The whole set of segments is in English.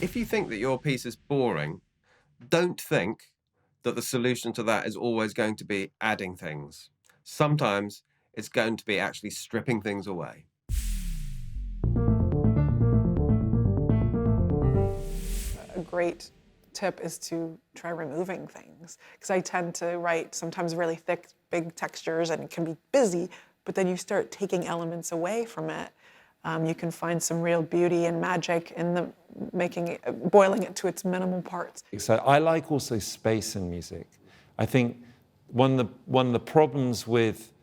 If you think that your piece is boring, don't think that the solution to that is always going to be adding things. Sometimes it's going to be actually stripping things away. A great tip is to try removing things, because I tend to write sometimes really thick, big textures, and it can be busy, but then you start taking elements away from it. You can find some real beauty and magic in boiling it to its minimal parts. So I like also space in music. I think one of the problems with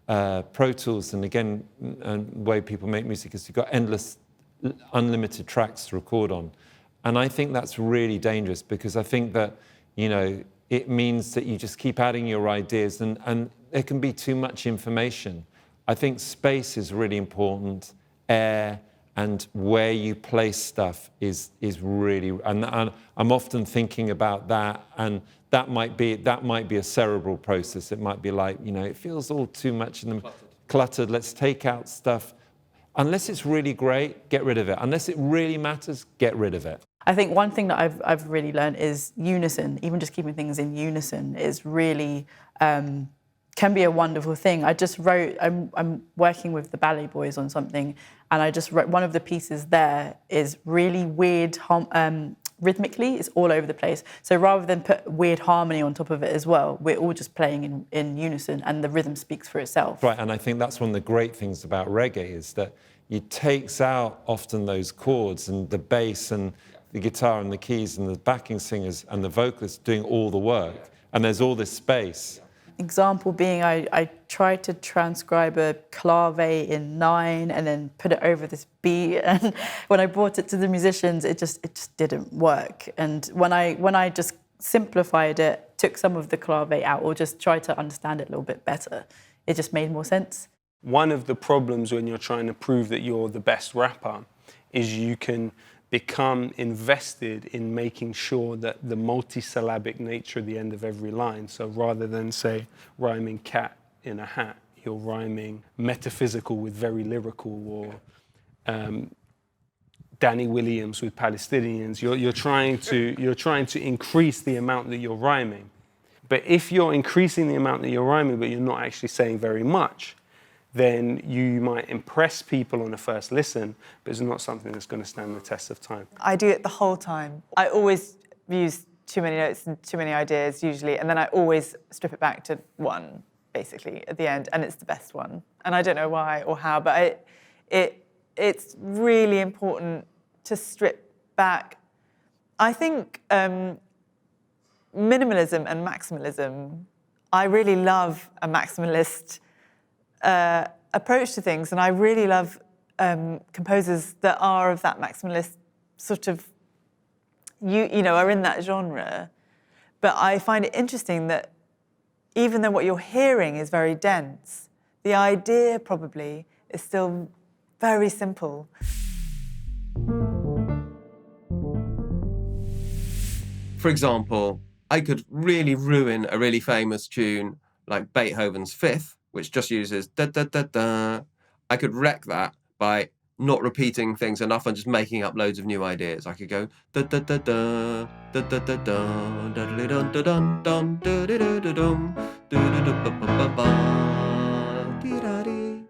Pro Tools, and again, the way people make music, is you've got endless, unlimited tracks to record on. And I think that's really dangerous, because I think that, you know, it means that you just keep adding your ideas, and there can be too much information. I think space is really important, air, and where you place stuff is really, and I'm often thinking about that, and that might be a cerebral process. It might be like, you know, it feels all too much in the cluttered. Let's take out stuff. Unless it's really great, get rid of it. Unless it really matters, get rid of it. I think one thing that I've really learned is unison. Even just keeping things in unison is really can be a wonderful thing. I just wrote. I'm working with the Ballet Boys on something, and I just wrote one of the pieces there is really weird. Rhythmically, it's all over the place. So rather than put weird harmony on top of it as well, we're all just playing in unison, and the rhythm speaks for itself. Right, and I think that's one of the great things about reggae, is that it takes out often those chords and the bass and the guitar and the keys and the backing singers and the vocalists doing all the work, and there's all this space. Example being, I tried to transcribe a clave in 9 and then put it over this beat, and when I brought it to the musicians, it just didn't work. And when I just simplified it, took some of the clave out, or just tried to understand it a little bit better, it just made more sense. One of the problems when you're trying to prove that you're the best rapper is you can become invested in making sure that the multisyllabic nature at the end of every line, so rather than, say, rhyming cat in a hat, you're rhyming metaphysical with very lyrical, or Danny Williams with Palestinians. You're trying to increase the amount that you're rhyming. But if you're increasing the amount that you're rhyming, but you're not actually saying very much, then you might impress people on a first listen, but it's not something that's going to stand the test of time. I do it the whole time. I always use too many notes and too many ideas, usually, and then I always strip it back to one, basically, at the end, and it's the best one. And I don't know why or how, but it's really important to strip back. I think minimalism and maximalism, I really love a maximalist approach to things, and I really love composers that are of that maximalist sort of, you know, are in that genre. But I find it interesting that even though what you're hearing is very dense, the idea probably is still very simple. For example, I could really ruin a really famous tune like Beethoven's Fifth, which just uses da-da-da-da. I could wreck that by not repeating things enough and just making up loads of new ideas. I could go da-da-da-da, da-da-da-da, da-da-da-dun-dun-dun, da-da-da-da-dum, da-da-da-ba-ba-ba, dee-da-dee,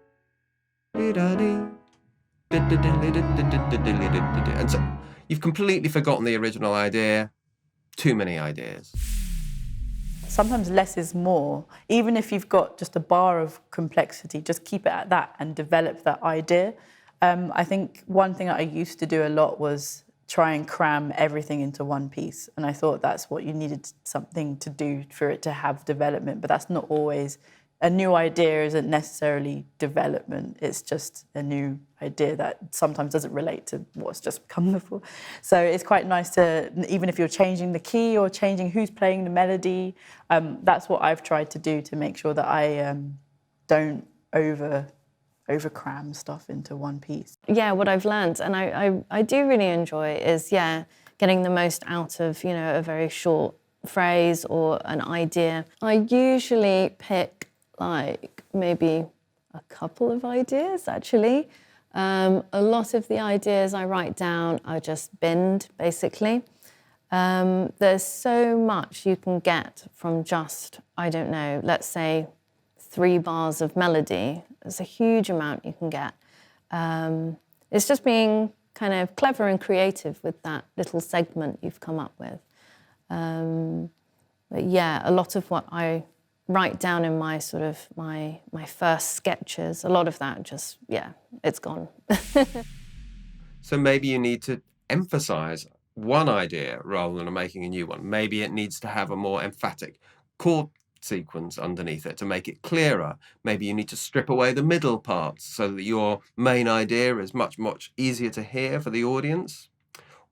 dee-da-dee, da-da-da-da-da-da-da-da-da-da. And so you've completely forgotten the original idea. Too many ideas. Sometimes less is more. Even if you've got just a bar of complexity, just keep it at that and develop that idea. I think one thing that I used to do a lot was try and cram everything into one piece. And I thought that's what you needed something to do for it to have development. But that's not always. A new idea isn't necessarily development. It's just a new idea that sometimes doesn't relate to what's just come before. So it's quite nice to, even if you're changing the key or changing who's playing the melody, that's what I've tried to do to make sure that I don't over-cram stuff into one piece. Yeah, what I've learned, and I do really enjoy, is, getting the most out of, you know, a very short phrase or an idea. I usually pick like maybe a couple of ideas, actually. A lot of the ideas I write down are just binned, basically. There's so much you can get from just, I don't know, let's say 3 bars of melody. There's a huge amount you can get. It's just being kind of clever and creative with that little segment you've come up with. But yeah, a lot of what I write down in my sort of my first sketches, a lot of that just, yeah, it's gone. So maybe you need to emphasize one idea rather than making a new one. Maybe it needs to have a more emphatic chord sequence underneath it to make it clearer. Maybe you need to strip away the middle parts so that your main idea is much, much easier to hear for the audience.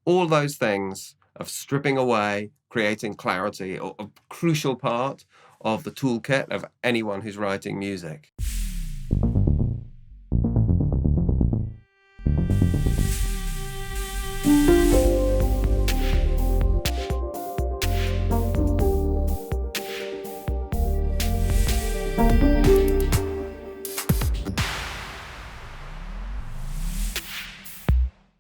All those things of stripping away, creating clarity, are a crucial part of the toolkit of anyone who's writing music.